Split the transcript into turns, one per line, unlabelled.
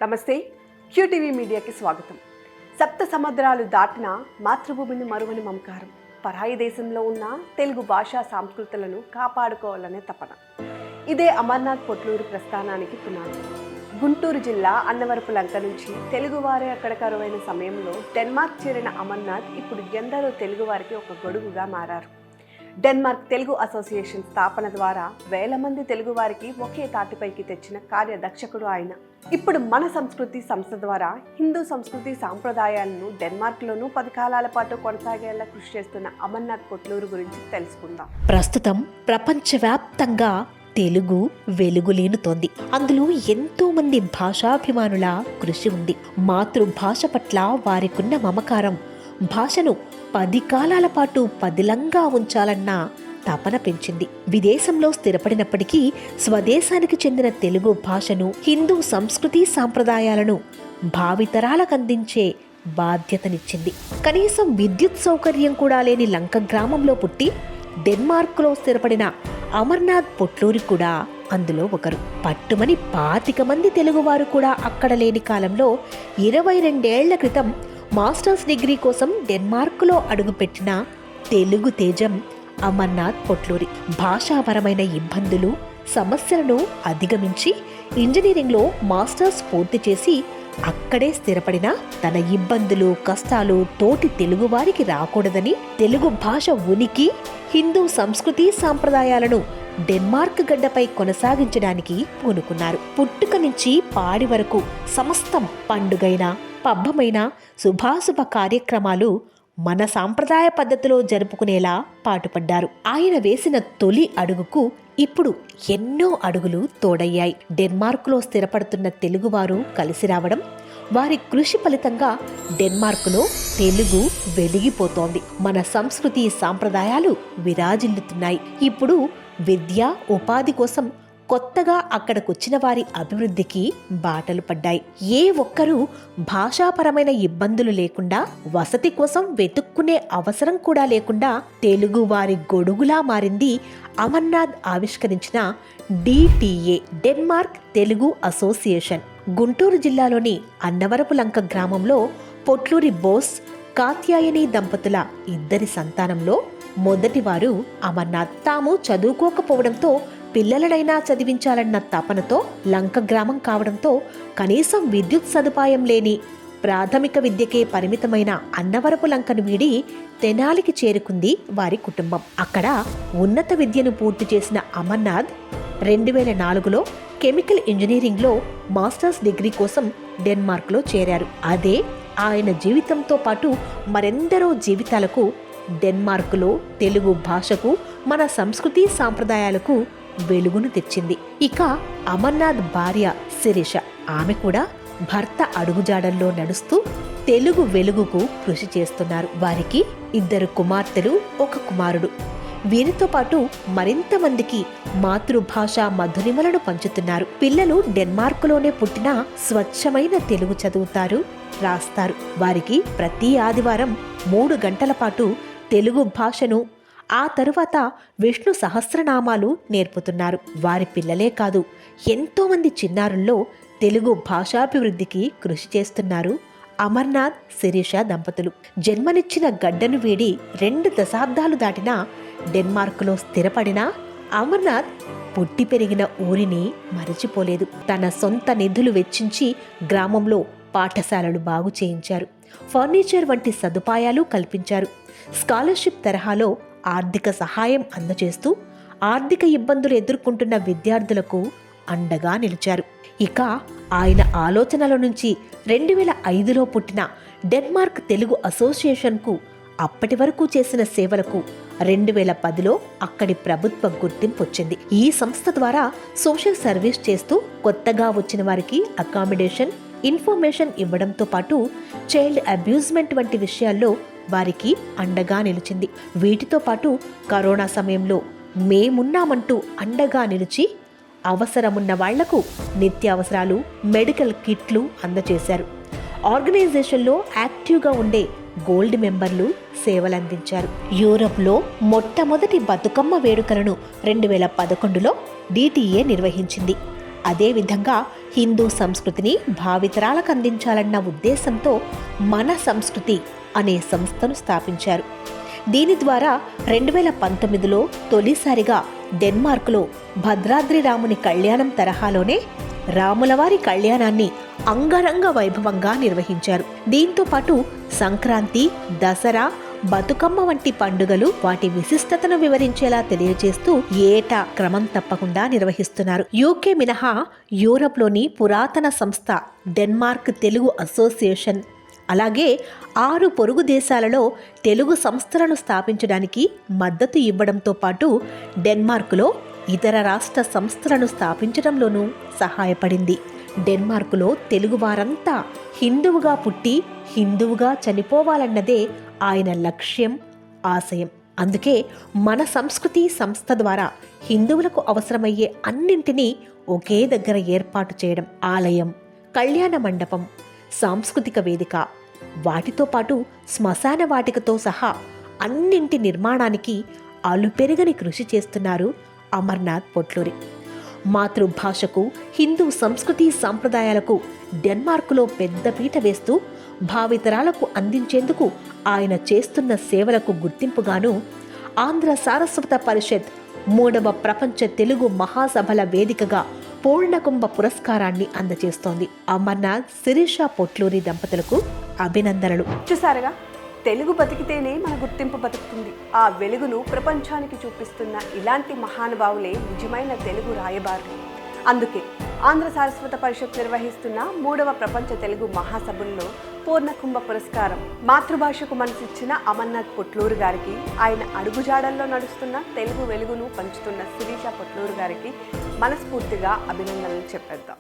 నమస్తే, క్యూటీవీ మీడియాకి స్వాగతం. సప్త సముద్రాలు దాటిన మాతృభూమిని మరువని మమకారం, పరాయి దేశంలో ఉన్న తెలుగు భాషా సంస్కృతులను కాపాడుకోవాలనే తపన. ఇదే అమర్నాథ్ పొట్లూరు ప్రస్థానానికి పునాది. గుంటూరు జిల్లా అన్నవరపు లంక నుంచి తెలుగువారే అక్కడ కరువైన సమయంలో డెన్మార్క్ చేరిన అమర్నాథ్ ఇప్పుడు ఎందరో తెలుగువారికి ఒక గొడుగుగా మారారు. డెన్మార్క్ తెలుగు అసోసియేషన్ స్థాపన ద్వారా వేల మంది తెలుగువారికి ఒకే తాటిపైకి తెచ్చిన కార్యదక్షకుడు ఆయన. ఇప్పుడు మన సంస్కృతి సంస్థ ద్వారా హిందూ సంస్కృతి సాంప్రదాయాలను డెన్మార్క్లోనూ 10 కాలాల పాటు కొనసాగేలా కృషి చేస్తున్న అమర్నాథ్ పొట్లూరు గురించి తెలుసుకుందాం.
ప్రస్తుతం ప్రపంచవ్యాప్తంగా తెలుగు వెలుగులీనుతోంది. అందులో ఎంతో మంది భాషాభిమానుల కృషి ఉంది. మాతృభాష పట్ల వారికున్న మమకారం భాషను 10 కాలాల పాటు పదిలంగా ఉంచాలన్న తపన పెంచింది. విదేశంలో స్థిరపడినప్పటికీ స్వదేశానికి చెందిన తెలుగు భాషను, హిందూ సంస్కృతి సాంప్రదాయాలను భావితరాలకు అందించే బాధ్యతనిచ్చింది. కనీసం విద్యుత్ సౌకర్యం కూడా లేని లంక గ్రామంలో పుట్టి డెన్మార్క్లో స్థిరపడిన అమర్నాథ్ పొట్లూరి కూడా అందులో ఒకరు. పట్టుమని 25 మంది తెలుగువారు కూడా అక్కడ లేని కాలంలో 22 ఏళ్ల క్రితం మాస్టర్స్ డిగ్రీ కోసం డెన్మార్క్లో అడుగుపెట్టిన తెలుగు తేజం అమర్నాథ్ పొట్లూరి. భాషాపరమైన ఇబ్బందులు, సమస్యలను అధిగమించి ఇంజనీరింగ్లో మాస్టర్స్ పూర్తి చేసి అక్కడే స్థిరపడిన తన ఇబ్బందులు, కష్టాలు తోటి తెలుగువారికి రాకూడదని తెలుగు భాష ఉనికి, హిందూ సంస్కృతి సాంప్రదాయాలను డెన్మార్క్ గడ్డపై కొనసాగించడానికి పూనుకున్నారు. పుట్టుక నుంచి పాడి వరకు సమస్తం పండుగైన, పబ్బమైన, శుభాశుభ కార్యక్రమాలు మన సాంప్రదాయ పద్ధతిలో జరుపుకునేలా పాటుపడ్డారు. ఆయన వేసిన తొలి అడుగుకు ఇప్పుడు ఎన్నో అడుగులు తోడయ్యాయి. డెన్మార్క్లో స్థిరపడుతున్న తెలుగువారు కలిసి రావడం, వారి కృషి ఫలితంగా డెన్మార్క్లో తెలుగు వెలిగిపోతోంది. మన సంస్కృతి సాంప్రదాయాలు విరాజిల్లుతున్నాయి. ఇప్పుడు విద్య, ఉపాధి కోసం కొత్తగా అక్కడికొచ్చిన వారి అభివృద్ధికి బాటలు పడ్డాయి. ఏ ఒక్కరూ భాషాపరమైన ఇబ్బందులు లేకుండా, వసతి కోసం వెతుక్కునే అవసరం కూడా లేకుండా తెలుగు వారి గొడుగులా మారింది అమర్నాథ్ ఆవిష్కరించిన DTA, Denmark Telugu association. Guntur జిల్లాలోని అన్నవరపు లంక గ్రామంలో పొట్లూరి బోస్, కాత్యాయని దంపతుల 2 సంతానంలో మొదటివారు అమర్నాథ్. తాము చదువుకోకపోవడంతో పిల్లలనైనా చదివించాలన్న తపనతో లంక గ్రామం కావడంతో కనీసం విద్యుత్ సదుపాయం లేని ప్రాథమిక విద్యకే పరిమితమైన అన్నవరపు లంకను వీడి తెనాలికి చేరుకుంది వారి కుటుంబం. అక్కడ ఉన్నత విద్యను పూర్తి చేసిన అమర్నాథ్ 2004లో కెమికల్ ఇంజనీరింగ్లో మాస్టర్స్ డిగ్రీ కోసం డెన్మార్క్లో చేరారు. అదే ఆయన జీవితంతో పాటు మరెందరో జీవితాలకు, డెన్మార్క్లో తెలుగు భాషకు, మన సంస్కృతి సాంప్రదాయాలకు వెలుగును తెచ్చింది. ఇక అమర్నాథ్ భార్య శిరీష, ఆమె కూడా భర్త అడుగుజాడల్లో నడుస్తూ తెలుగు వెలుగుకు కృషి చేస్తున్నారు. వారికి 2 కుమార్తెలు, 1 కుమారుడు. వీరితో పాటు మరింత మందికి మాతృభాష మధురిమలను పంచుతున్నారు. పిల్లలు డెన్మార్క్లోనే పుట్టిన స్వచ్ఛమైన తెలుగు చదువుతారు, రాస్తారు. వారికి ప్రతి ఆదివారం 3 గంటల పాటు తెలుగు భాషను, ఆ తరువాత విష్ణు సహస్రనామాలు నేర్పుతున్నారు. వారి పిల్లలే కాదు, ఎంతో మంది చిన్నారుల్లో తెలుగు భాషాభివృద్ధికి కృషి చేస్తున్నారు అమర్నాథ్, శిరీష దంపతులు. జన్మనిచ్చిన గడ్డను వీడి 2 దశాబ్దాలు దాటినా డెన్మార్క్లో స్థిరపడిన అమర్నాథ్ పుట్టి పెరిగిన ఊరిని మరచిపోలేదు. తన సొంత నిధులు వెచ్చించి గ్రామంలో పాఠశాలలు బాగు చేయించారు. ఫర్నిచర్ వంటి సదుపాయాలు కల్పించారు. స్కాలర్షిప్ తరహాలో ఆర్థిక సహాయం అందజేస్తూ ఆర్థిక ఇబ్బందులు ఎదుర్కొంటున్న విద్యార్థులకు అండగా నిలిచారు. ఇక ఆయన ఆలోచనల నుంచి 2005లో పుట్టిన డెన్మార్క్ తెలుగు అసోసియేషన్కు అప్పటి వరకు చేసిన సేవలకు 2010లో అక్కడి ప్రభుత్వ గుర్తింపు వచ్చింది. ఈ సంస్థ ద్వారా సోషల్ సర్వీస్ చేస్తూ కొత్తగా వచ్చిన వారికి అకామిడేషన్, ఇన్ఫర్మేషన్ ఇవ్వడంతో పాటు చైల్డ్ అబ్యూజ్మెంట్ వంటి విషయాల్లో వారికి అండగా నిలిచింది. వీటితో పాటు కరోనా సమయంలో మేమున్నామంటూ అండగా నిలిచి అవసరమున్న వాళ్లకు నిత్యావసరాలు, మెడికల్ కిట్లు అందజేశారు. ఆర్గనైజేషన్లో యాక్టివ్గా ఉండే గోల్డ్ మెంబర్లు సేవలందించారు. యూరప్లో మొట్టమొదటి బతుకమ్మ వేడుకలను 2011లో DTA నిర్వహించింది. అదేవిధంగా హిందూ సంస్కృతిని భావితరాలకు అందించాలన్న ఉద్దేశంతో మన సంస్కృతి అనే సంస్థను స్థాపించారు. దీని ద్వారా 2019లో తొలిసారిగా డెన్మార్క్లో భద్రాద్రి రాముని కళ్యాణం తరహాలోనే రాములవారి కళ్యాణాన్ని అంగరంగ వైభవంగా నిర్వహించారు. దీంతో పాటు సంక్రాంతి, దసరా, బతుకమ్మ వంటి పండుగలు వాటి విశిష్టతను వివరించేలా తెలియజేస్తూ ఏటా క్రమం తప్పకుండా నిర్వహిస్తున్నారు. యూకే మినహా యూరప్లోని పురాతన సంస్థ డెన్మార్క్ తెలుగు అసోసియేషన్, అలాగే 6 పొరుగు దేశాలలో తెలుగు సంస్థలను స్థాపించడానికి మద్దతు ఇవ్వడంతో పాటు డెన్మార్కులో ఇతర రాష్ట్ర సంస్థలను స్థాపించడంలోనూ సహాయపడింది. డెన్మార్కులో తెలుగువారంతా హిందువుగా పుట్టి హిందువుగా చనిపోవాలన్నదే ఆయన లక్ష్యం, ఆశయం. అందుకే మన సంస్కృతి సంస్థ ద్వారా హిందువులకు అవసరమయ్యే అన్నింటినీ ఒకే దగ్గర ఏర్పాటు చేయడం, ఆలయం, కళ్యాణ మండపం, సాంస్కృతిక వేదిక, వాటితో పాటు శ్మశాన వాటికతో సహా అన్నింటి నిర్మాణానికి అలుపెరగని కృషి చేస్తున్నారు అమర్నాథ్ పొట్లూరి. మాతృభాషకు, హిందూ సంస్కృతి సాంప్రదాయాలకు డెన్మార్కులో పెద్దపీట వేస్తూ భావితరాలకు అందించేందుకు ఆయన చేస్తున్న సేవలకు గుర్తింపుగాను ఆంధ్ర సారస్వత పరిషత్ 3వ ప్రపంచ తెలుగు మహాసభల వేదికగా పూర్ణకుంభ పురస్కారాన్ని అందజేస్తోంది. అమర్నాథ్, శిరీష పొట్లూరి దంపతులకు అభినందనలు.
చూసారుగా, తెలుగు బతికితేనే మన గుర్తింపు బతుకుతుంది. ఆ వెలుగును ప్రపంచానికి చూపిస్తున్న ఇలాంటి మహానుభావులే నిజమైన తెలుగు రాయబారులు. అందుకే ఆంధ్ర సారస్వత పరిషత్ నిర్వహిస్తున్న 3వ ప్రపంచ తెలుగు మహాసభల్లో పూర్ణకుంభ పురస్కారం మాతృభాషకు మనసిచ్చిన అమర్నాథ్ పొట్లూరు గారికి, ఆయన అడుగుజాడల్లో నడుస్తున్న తెలుగు వెలుగును పంచుతున్న శిరీష పొట్లూరు గారికి మనస్ఫూర్తిగా అభినందనలు చెప్పేద్దాం.